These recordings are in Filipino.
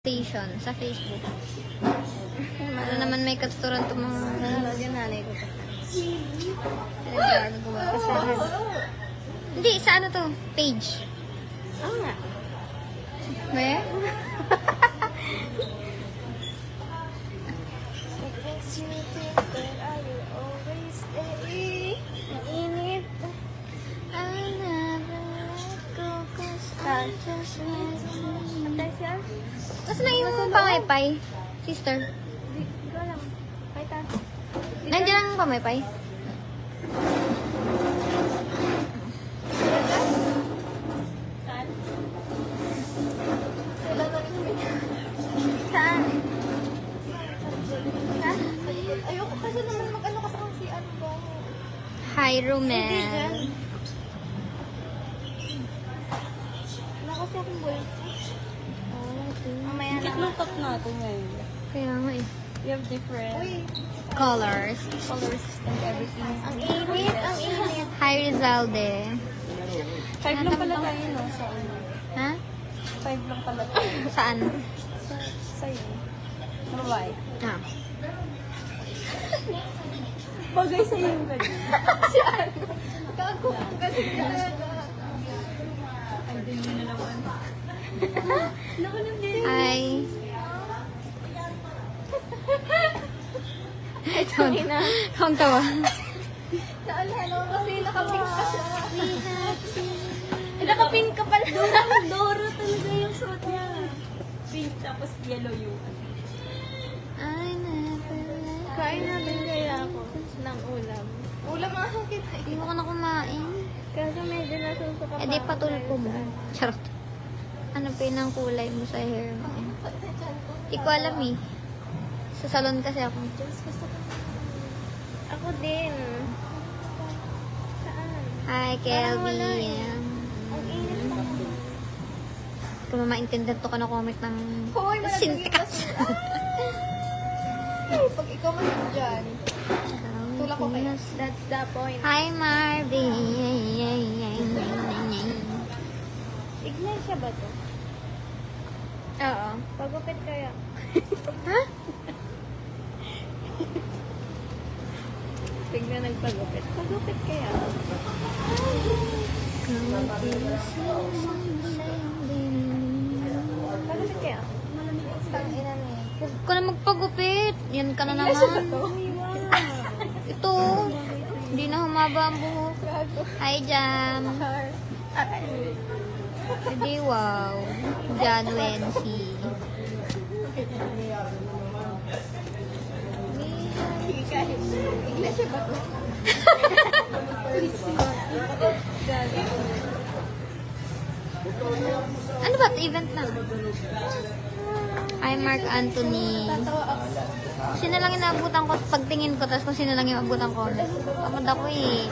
Station sa Facebook. Ano naman may katuturan itong mga nanonood yung nanay ko. Nagagawa ko sa Hindi, sa ano to? Page. Oo nga. May? It makes you think that I will always stay. Mainit. I never let go cause I just miss you. Atensya? Nasaan na yung pamaypay? Sister? Di ko alam. Kahit ah. Nandiyan ang pamaypay? Saan? Saan? Saan? Ayoko kasi naman mag-ano kasi kung si ano ba. Hi, Hindi Romel. dyan. Wala kasi akong boyfriend. Mamaya na. Nung top natin ngayon. Kaya nga eh. We have different Colors. colors and everything. Ang init, ang init. Hi, Rizalde. 5 lang pala tayo, no? Sa ano? Ha? 5 lang pala tayo. Saan? Sa'yo. Babae. Ah. Bagay sa'yo yung ganyan. Gago. Kasi talaga. Ay, din mo na naman. Naku nang Hi. Ito na. Kung tawa. Naalala ko kasi nakapink ka siya. Nakapink ka pala. Doro talaga yung suot niya. Pink tapos yellow yung I never let Kain natin kaya ako ng ulam. Ulam ang akin. Hindi mo ka na kumain. Kasi medyo nasusuka Eh di patulpo mo. Charot. Ano pinang kulay mo sa hair mo? Hindi ko alam eh. Sa salon kasi ako. Ako din. Saan? Hi, Parang wala Kelvin. eh. Ang init pa. Kung maintindihan to ka na comment ng Hoy, syntax. Pag ikaw man dyan, tulak ko kayo. That's the point. Hi, Marvin. Iglesia ba to? Oo. Pagupit kaya. Ha? Bigla nagpagupit. Pagupit kaya. Pagupit kaya. Pang ina niya. Huwag ka na magpagupit. Yan ka na Iglesia ba naman. to? Ito. Hindi na humaba ang buhok. Gago. Hi, Jam. Hindi, wow. Jan Wency. Iglesia ba to? Ano ba? Event na. Hi, Mark Anthony. Tatawa ako. Sino lang yung naabutan ko pagtingin ko, tapos kung sino lang yung abutan ko. Tamad ako eh.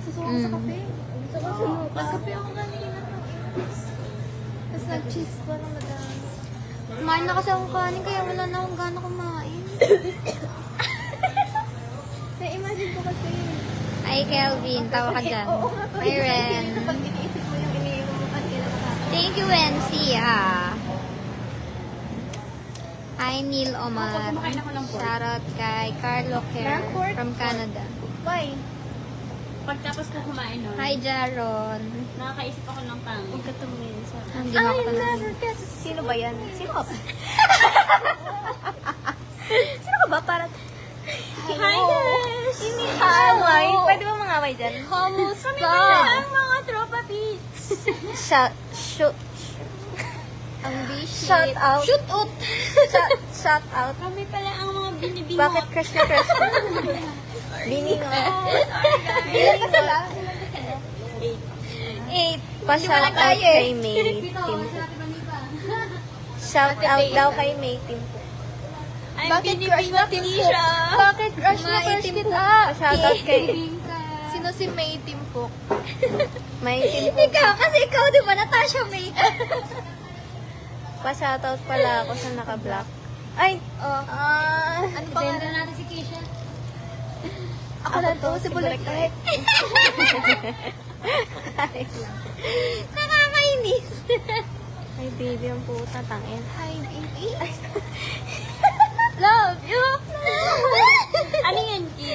Susuka sa kape. Gusto ko sumuka. Nagkape ako kanina. Tapos nag-cheese pa ng madami. Kumain na kasi ako kanin, kaya wala na akong gana kumain. Kaya imagine ko kasi. Hi, Kelvin. Tawa ka dyan. Oo nga to. Hi, Ren. Pag iniisip mo yung iniinom mo kanina makakatawa. Thank you, Wency, ah. Hi, Neil Omar. Shoutout kay Carlo Kerr from Canada. Why? Pagtapos ko kumain nun, Hi, Jaron. nakakaisip ako ng pangit. Huwag ka tumingin sa akin. Hindi mo ako guess. Sino ba yan? Sino ka ba? Sino ka ba? Para... Hi, guys! Away. Pwede ba mga away dyan? Kamusta? Ang mga tropa beats! Shoot Ang bishi. Shout out. Shoot out. Shout out. Kami pala ang mga binibingot. Bakit crush na crush mo? Biningo. Ilan ka sila? 8. Pa-shout out kay May Team. Shout out daw kay May Team. Bakit crush na Tisha? Bakit crush na crush kita? Pa-shout out kay Sino si May Timpok? May Team. Ikaw, kasi ikaw, di ba, Natasha May? Pa-shout out pala ako sa naka-block. Ay! Ano pangalan natin si Keisha? Ako na to, si Bulek. Nakakainis. Ay, baby, ang puta, tangin. Hi, baby. Love you! Ano yan, Ki?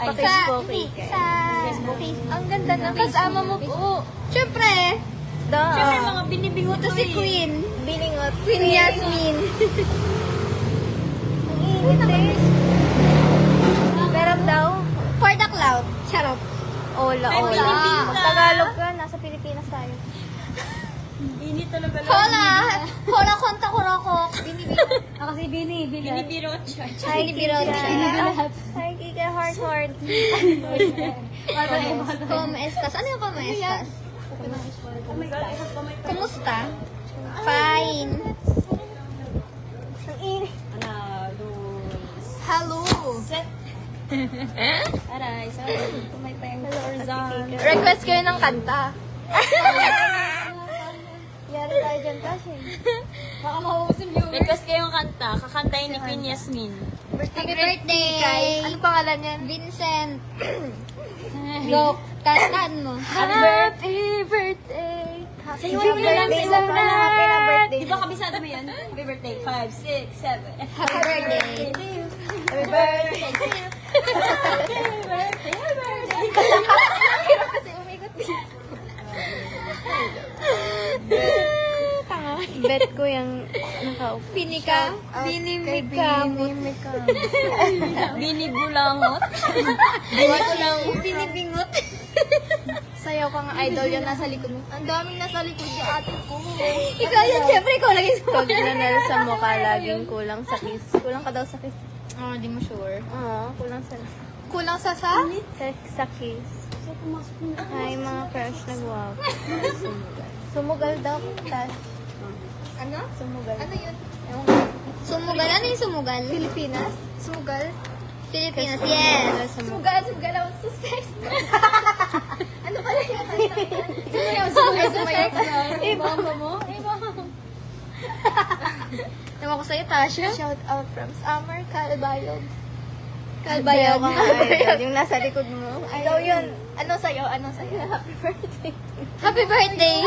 Ay, Facebook, Sa Facebook. Ang ganda ng kasama mo po. Siyempre, Siyempre, mga binibingot ito si Queen. Biningot. Queen Yasmin. Ang init eh. Pero daw, For the cloud. Charot. ola. Pilipina. Tagalog ka, nasa Pilipinas tayo. Init talaga lang. Hola! Hola, konta ko roko. Binibiro. Ako si Bini, Binibiro siya. Binibiro siya. Hi, Kika, heart. Como estas? Ano yung como estas? Oh my God, I have kamay pa. Kumusta? Fine. Ang init. Hello. Set. Aray, sorry. Kamay pa yung Tarzan. Request kayo ng kanta. Yari tayo dyan kasi. Baka maubos yung viewers. Request kayong kanta. Kakantayin ni Queen Yasmin. Happy birthday. Ano pangalan niya? Vincent. Go. Kantaan mo. Happy birthday. Happy Sayo na lang, birthday sayo sa na mga lang. happy na birthday. Di ba kabisado mo yan? Happy birthday. 5, 6, 7. Happy birthday. Happy birthday. Happy birthday. Hirap kasi umikot dito. Bet ko yung nakaupo. Pinika. Binimikamot. Binibulangot. Binibingot. Sayaw ka nga, idol yan nasa likod mo. Ang daming nasa likod yung ate ko. Ikaw yan, syempre ikaw lagi sa Pag nanal sa mukha, laging kulang sa kiss. Kulang ka daw sa kiss. Oh, di mo sure. Oo, kulang sa... Kulang sa Sa kiss. Ay, mga crush na guwapo. Sumugal daw. Tas, Ano? sumugal. Ano yun? Ewan ko. Sumugal? Ano yung sumugal? Pilipinas? Sumugal? Pilipinas, yes. Sumugal ako sa sex. Ano pala yung sumugal sa sex? Ibamba mo? Ewan ko sa'yo, Tasha. Shout out from Summer Calbayog. Kalbayog. Sayaw ka nga, idol. Yung nasa likod mo. Ikaw yun. Ano sa'yo? Happy birthday. Happy birthday!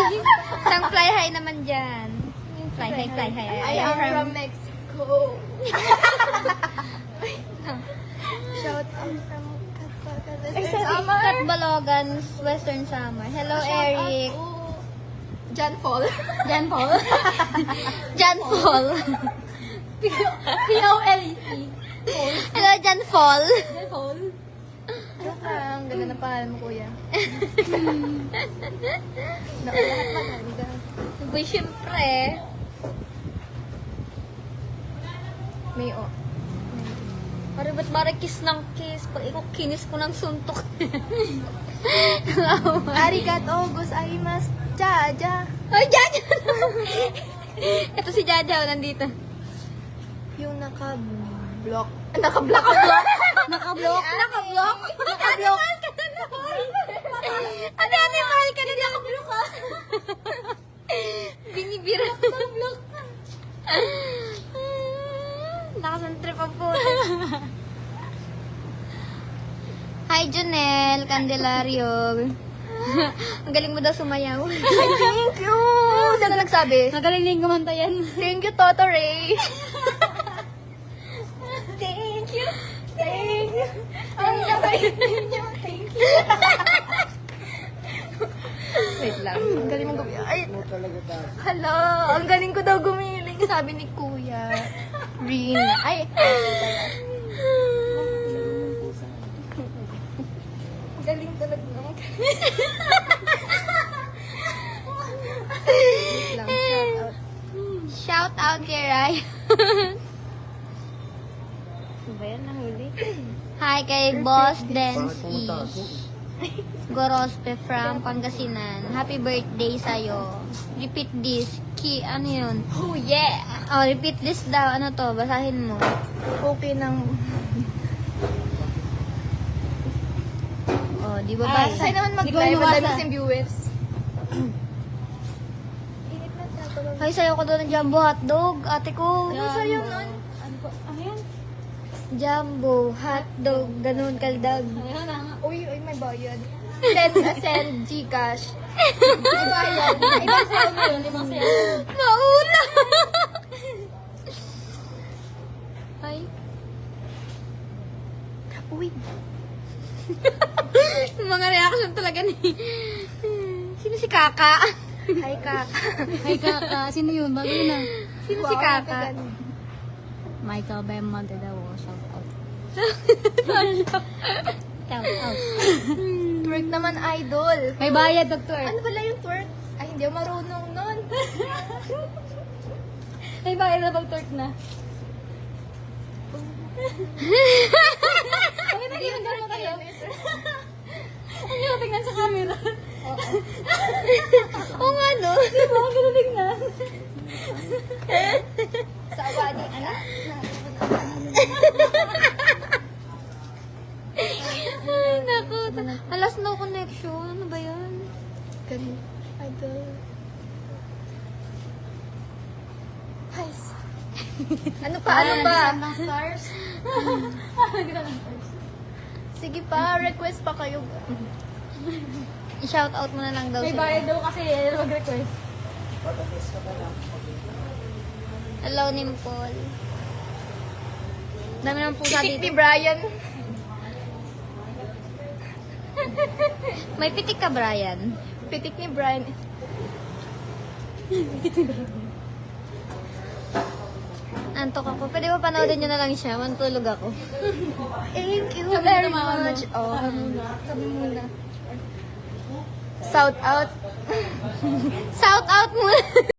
Sang fly high naman dyan. Yung fly high. I am from Mexico. Shout out from Summer. Katbalogan's Western Summer. Hello, Eric. John Paul. Jan Paul. Jan Paul. P-O-L-E. Hello, Jan Paul. Joke lang. Ganda na pangalan mo, kuya. Lahat maganda. Uy, syempre. May o. Pare, ba't marikiss ng kiss? Pag ikaw kinis ko ng suntok. Arigato gozaimasu. Jaja. Ay, Jaja! Ito si Jaja, nandito. Yung naka-block. Naka-block? Naka-block? Naka-block? Naka-block? Ano, mahal ka na naka-block ka? Binibira. Naka-block ka. Nakasantrip ang po. Hi, Junel Candelario. Ang galing mo daw sumayaw. Thank you! Sino nagsabi? Magaling din kumantayan. Thank you, Toto Ray. Thank you. Thank you. Ang galing niyo. Thank you. Wait lang. Ang galing mo gumiling. Ay, hala. Ang galing ko daw gumiling. Sabi ni Kuya. Rina. Ay. Ang galing talaga. Wait lang. Shout out. Shout out kay Rai. Ba yan? Nahuli? Hi kay Boss Densi Gorospe from Pangasinan. Happy birthday sa'yo. Repeat this. Ano yun? Oh, yeah! Oh, repeat this daw. Ano to? Basahin mo. Okay ng... Oh, di ba Ay, basa? sa'yo naman Di ko mag-live. mabasa. Ang dami kasing viewers. Init na tayo. Ay, sa'yo ko doon ng jumbo hotdog. Ate ko. Ano sa'yo nun? Ano yan? Jumbo hotdog. Ganun kaldag. Uy, may bayad. Send Gcash. Iba yan. Ibang sayo mo yun. Ibang sayo. Maula! Ay. Uy. Yung mga reaction talaga ni... Sino si Kaka? Hi, Kaka. Hi, Kaka. Sino yun? Bago na. Sino si Kaka? Michael Bemante daw. Shout out. Shout out. Twerk naman, idol. May bayad, Doktor. Ano pala yung twerk? Ay, hindi ako marunong nun. May bayad na pag twerk na. Bakit hindi mo gano'n kayo? Hindi ko tingnan sa camera. Oo nga, no? Di ba? Ang gano'n tingnan. Sa awadi ka. Ay, naku. Alas, no connection. Ano ba yan? Ganun. Idol. Hi. Ano pa? Ano ba? Stars. Sige pa, request pa kayo. I-shout out mo na lang daw May sila. bayad daw kasi mag-request. Hello, Nimpol. Dami naman pusa Pitik ni dito. Brian. May pitik ka, Brian. Pitik ni Brian. Antok ako. Pwede ba panoodin nyo na lang siya? Mantulog ako. Thank you Kami very naman, ano? much. Oh, kami muna. Shout out. Shout out muna.